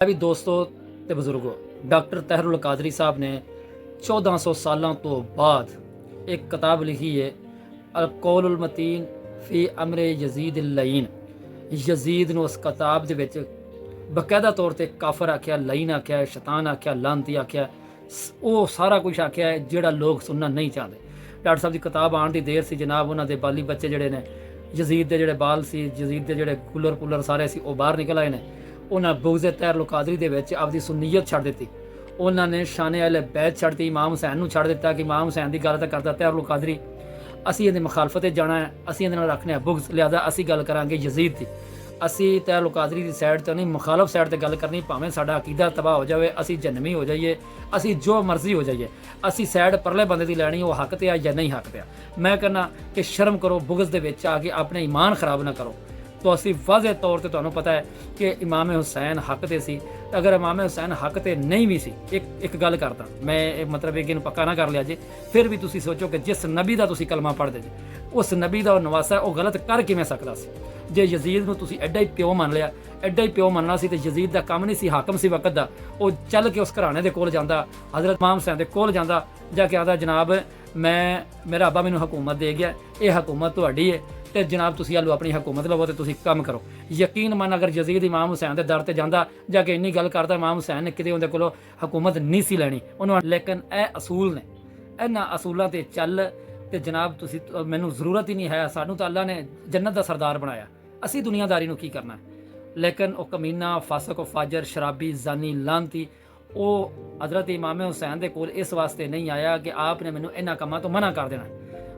भी दोस्तों ते बजुर्गो, डॉक्टर तहरुल कादरी साहब ने 1400 सालों तो बाद एक किताब लिखी है अल-कौलुल मतीन फी अमरे यजीद लईन। यजीद ने उस किताब दे विच बकायदा तौर पर काफर आख्या, लईन आख्या, शैतान आख्या, लानती आख्या, वो सारा कुछ आख्या है जिहड़ा लोग सुनना नहीं चाहते। डॉक्टर साहब की किताब आने की देर से जनाब उन्होंने बाली बच्चे जिहड़े ने यजीद के जिहड़े बाल सी, यजीद के जिहड़े कूलर कूलर सारे सी वो बाहर निकल आए ने। उन्होंने बुग़्ज़ तहरुल कादरी दे विच आपदी सुन्नीयत छड्ड दित्ती। उन्होंने शाने अहले बैत छड्डती, इमाम हुसैन नूं छड्ड दित्ता कि इमाम हुसैन की गल तो करता तहरुल कादरी, असीं इहदी मुखालफत जाना है, असीं इहदे नाल रखने बुग़्ज़, लिहाजा असीं गल करांगे यजीद की। असीं तहरुल कादरी की साइड तो नहीं, मुखालफ साइड ते गल करनी, भावें साडा अकीदा तबाह हो जाए, असीं जन्नमी हो जाइए, असीं जो मर्जी हो जाइए, असीं साइड परले बंदे की लैनी, वो हक ते आ या नहीं हक ते आ। मैं कहना कि शर्म करो, बुग़्ज़ दे विच आके अपने ईमान खराब ना करो। तो असी वाज़े तौर पर तुहानूं पता है कि इमाम हुसैन हक ते सी। अगर इमाम हुसैन हक ते नहीं भी सी, एक गल करता मैं, मतलब एक पक्का ना कर लिया जे, फिर भी तुसी सोचो कि जिस नबी का तुसी कलमा पढ़दे जे, उस नबी का नवासा है, वो गलत कर किवें सकदा सी। जे यजीद नूं तुसी एडा ही प्यो मान लिया, एडा ही प्यो मनना सी, तो यजीद का काम नहीं सी, हाकम सी वक्त का, वो चल के उस घराने के कोल जांदा, हज़रत इमाम हुसैन के कोल जांदा, जाके आखदा जनाब मैं, मेरा अब्बा मैनूं हुकूमत दे गया, ये हुकूमत तुहाडी है, तो जनाब तुसी आलू अपनी हुकूमत लवो तो तुसी काम करो। यकीन मन अगर यजीद इमाम हुसैन के दर ते जांदा, जाके इन्नी गल करदा, इमाम हुसैन ने किते उहदे कोलों हुकूमत नहीं सी लैनी उन्होंने। लेकिन ए असूल ने, इन्हां असूलों ते चल ते जनाब तुसी, मैनूं जरूरत ही नहीं है, सानूं तो अल्लाह ने जन्नत का सरदार बनाया, असी दुनियादारी नूं की करना है। लेकिन वह कमीना, फासक, फाजर, शराबी, जानी, लानती, वो हज़रत इमाम हुसैन के कोल इस वास्ते नहीं आया कि आपने मैनूं इन्हां कामां तो मना कर देना।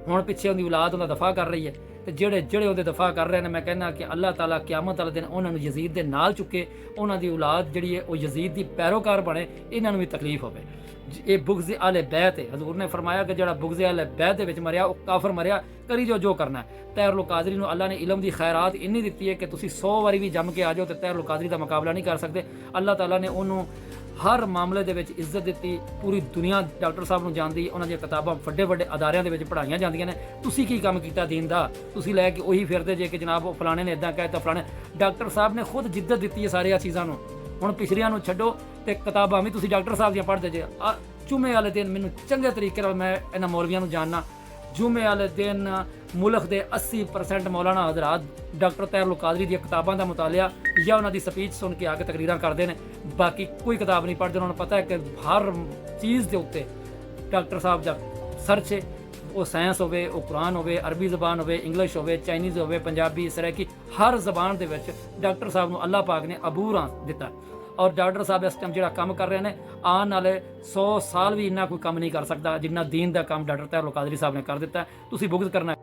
हुण पिछे उहदी औलाद उहदा दफा कर रही है, तो ਜਿਹੜੇ ਉਹਦੇ दफा कर रहे हैं, मैं कहना कि अल्लाह ताला क़यामत वाले दिन उन्होंने यजीद के नाल चुके, उन्होंने औलाद जी है वो यजीद की पैरोकार बने, इन्हों भी तकलीफ होवे। ये बुग़्ज़ आले बैत है। हजूर ने फरमाया कि जो बुग़्ज़ आले बैत के मरिया वो काफर मरिया, करी जो करना है। तहरुल कादरी नूं अल्लाह ने इलम की खैरात इन्नी दी है कि तुसीं 100 वारी भी जम के आ जाओ तो तहरुल कादरी का मुकाबला नहीं कर सकते। अल्लाह ताला ने उन्होंने हर मामले दे विच इज्जत दी, पूरी दुनिया डॉक्टर साहब नूं जानदी, उन्हां दी किताबां वड्डे वड्डे अदारियां दे विच पढ़ाईयां जांदियां ने। तुसीं की काम कीता दीन दा, तुसीं लै के उही फिरदे जे कि जनाब वो फलाने ने इदां कहता, फलाने। डॉक्टर साहब ने खुद जिद्दत दित्ती है सारियां चीज़ां नूं। हुण पिछलियां नूं छड्डो ते किताबां भी तुसीं डॉक्टर साहब दियां पढ़दे जे। जुमे वाले दिन मैनूं चंगे तरीके नाल, मैं इन्हां मौलवियां नूं जानना, जुमे वाले दिन मुल्क के 80% मौलाना हजरात डॉक्टर तहरुल कादरी दी किताबां का मुतालिया या उन्होंने स्पीच सुन के आके तकरीरां करते हैं, बाकी कोई किताब नहीं पढ़ते। उन्होंने पता है कि हर चीज़ के उत्ते डॉक्टर साहब का सर्च है, वो साइंस होवे, वो कुरान होवे, अरबी जबान होवे, इंग्लिश होवे, चाइनीज़ होवे, पंजाबी, सराइकी, हर जबान के डॉक्टर साहब को अल्लाह पाक ने अबूर दिता। और डॉक्टर साहब इस टाइम जो काम कर रहे हैं, आने वाले 100 साल भी इन्ना कोई काम नहीं कर सकता जिन्ना दीन का काम डॉक्टर तहरुल कादरी साहब ने कर दिता है। तुसीं बुग़्ज़ करना।